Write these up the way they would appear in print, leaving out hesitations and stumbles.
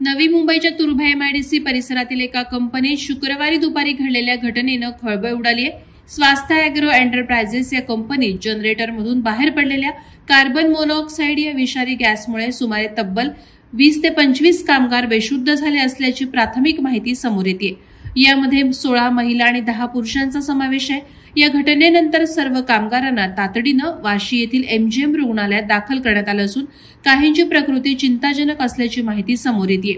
नवी मुंबईच्या तुर्भा एमआयडीसी परिसरातील एका कंपनीत शुक्रवारी दुपारी घडलेल्या घटनेनं खळबळ उडाली आहे। स्वास्था अॅग्रो एंटरप्राइजेस या कंपनीत जनरेटरमधून बाहेर पडलेल्या कार्बन मोनॉक्साईड या विषारी गॅसमुळे सुमारे तब्बल 20 ते 25 कामगार बेशुद्ध झाले असल्याची प्राथमिक माहिती समोर येते। यामध्ये 16 महिला आणि 10 पुरुषांचा समावेश आहे। या घटनेनंतर सर्व कामगारांना तातडीनं वाशी येथील एमजीएम रुग्णालयात दाखल करण्यात आलं असून काहींची प्रकृती चिंताजनक असल्याची माहिती समोर येते।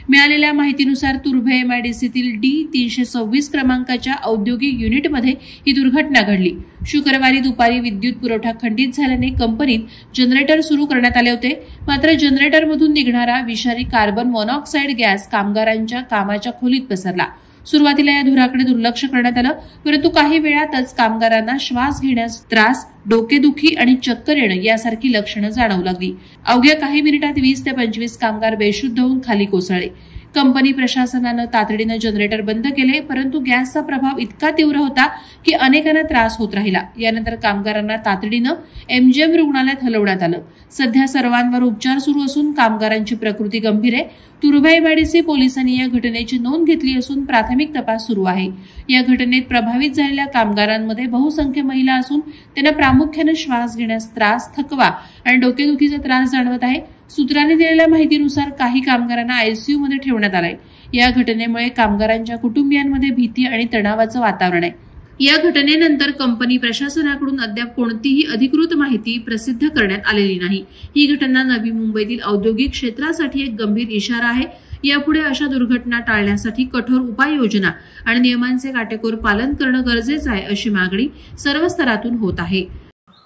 मिळालेल्या माहितीनुसार तुर्भा एमआयडीसीतील D326 क्रमांकाच्या औद्योगिक युनिटमध्ये ही दुर्घटना घडली। शुक्रवारी दुपारी विद्युत पुरवठा खंडित झाल्याने कंपनीत जनरेटर सुरू करण्यात आले होते, मात्र जनरेटरमधून निघणारा विषारी कार्बन मोनॉक्साईड गॅस कामगारांच्या कामाच्या खोलीत पसरला। सुरुवातीला या धुराकडे दुर्लक्ष करण्यात आलं, परंतु काही वेळातच कामगारांना श्वास घेण्यास त्रास, डोकेदुखी आणि चक्कर येणं यासारखी लक्षणं जाणवू लागली। अवघ्या काही मिनिटात 20 ते 25 कामगार बेशुद्ध होऊन खाली कोसळले। कंपनी प्रशासनानं तातडीनं जनरेटर बंद केले, परंतु गॅसचा प्रभाव इतका तीव्र होता की अनेकांना त्रास होत राहिला। यानंतर कामगारांना तातडीनं एमजीएम रुग्णालयात हलवण्यात आलं। सध्या सर्वांवर उपचार सुरू असून कामगारांची प्रकृती गंभीर आहे। तुर्भा एमआयडीसी पोलिसांनी या घटनेची नोंद घेतली असून प्राथमिक तपास सुरू आहे। या घटनेत प्रभावित झालेल्या कामगारांमध्ये बहुसंख्य महिला असून त्यांना प्रामुख्याने श्वास घेण्यास त्रास, थकवा आणि डोकेदुखीचा त्रास जाणवत आहे। सूत्रांनी दिलेल्या माहितीनुसार काही कामगारांना आयसीयू मध्ये ठेवण्यात आलंय। या घटनेमुळे कामगारांच्या कुटुंबियांमध्ये भीती आणि तणावाचं वातावरण आहे। या घटनेनंतर कंपनी प्रशासनाकडून अद्याप कोणतीही अधिकृत माहिती प्रसिद्ध करण्यात आलेली नाही। ही घटना नवी मुंबईतील औद्योगिक क्षेत्रासाठी एक गंभीर इशारा आहे। यापुढे अशा दुर्घटना टाळण्यासाठी कठोर उपाययोजना आणि नियमांचे काटेकोर पालन करणं गरजेचं आहे, अशी मागणी सर्व स्तरातून होत आहे।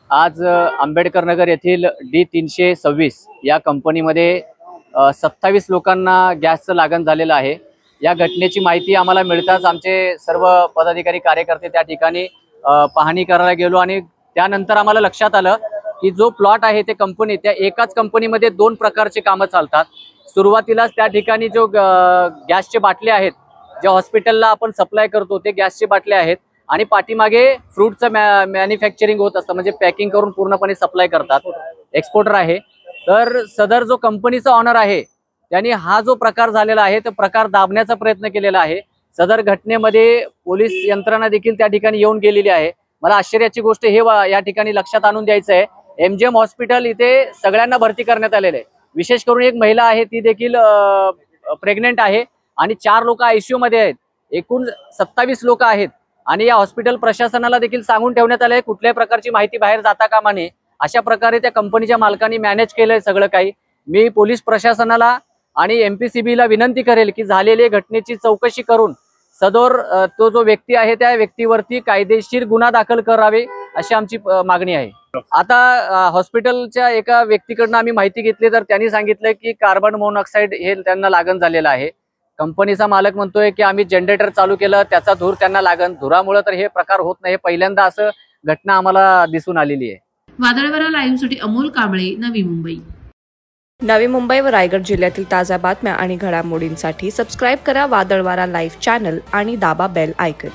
आज आंबेडकर नगर येथील D326 या कंपनीमध्ये 27 लोकांना गॅसचं लागण झालेलं आहे। या घटनेची माहिती आम्हाला मिळताच आमचे सर्व पदाधिकारी कार्यकर्ते त्या ठिकाणी पाहणी करायला गेलो आणि त्यानंतर आम्हाला लक्षात आलं की जो प्लॉट आहे ते कंपनी, त्या एकाच कंपनीमध्ये 2 प्रकारचे कामं चालतात। सुरुवातीलाच त्या ठिकाणी जो गॅसचे बाटले आहेत, ज्या हॉस्पिटलला आपण सप्लाय करतो ते गॅसचे बाटले आहेत आणि पाठीमागे फ्रूटचं मॅन्युफॅक्चरिंग होत असतं, म्हणजे पॅकिंग करून पूर्णपणे सप्लाय करतात, एक्सपोर्टर आहे। तर सदर जो कंपनीचा ऑनर आहे त्यांनी हा जो प्रकार झालेला आहे तो प्रकार दाबण्याचा प्रयत्न केलेला आहे। सदर घटनेमध्ये पोलीस यंत्रणा देखील त्या ठिकाणी येऊन गेलेली आहे। मला आश्चर्याची गोष्ट हे या ठिकाणी लक्षात आणून द्यायचं आहे, एमजीएम हॉस्पिटल इथे सगळ्यांना भरती करण्यात आलेले आहे। विशेष करून एक महिला आहे, ती देखील प्रेग्नेंट आहे आणि 4 लोक आयसीयू मध्ये आहेत। एकूण 27 लोक आहेत आणि या हॉस्पिटल प्रशासनाला देखील सांगून ठेवण्यात आलंय कुठल्याही प्रकारची माहिती बाहेर जाता कामा नये। अशा प्रकारे त्या कंपनीच्या मालकांनी मॅनेज केलंय सगळं काही। मी पोलीस प्रशासनाला आणि एमपीसीबीला विनंती करेल की झालेल्या घटनेची चौकशी करून सदर तो जो व्यक्ती आहे त्या व्यक्तीवरती कायदेशीर गुन्हा दाखल करावे, अशी आमची मागणी आहे। आता हॉस्पिटलच्या एका व्यक्तीकडनं आम्ही माहिती घेतली, तर त्यांनी सांगितलं की कार्बन मोनॉक्साईड हे त्यांना लागण झालेलं आहे। कंपनीचा मालक म्हणतोय की आम्ही जनरेटर चालू केलं, त्याचा धूर त्यांना लागण, धुरामुळे तर हे प्रकार होत नाही। पहिल्यांदा असं घटना आम्हाला दिसून आलेली आहे। वादळवारा लाईव्हसाठी अमोल कांबळे, नवी मुंबई। नवी मुंबई व रायगड जिल्ह्यातील ताज्या बातम्या आणि घडामोडींसाठी सबस्क्राईब करा वादळवारा लाईव्ह चॅनल आणि दाबा बेल आयकॉन।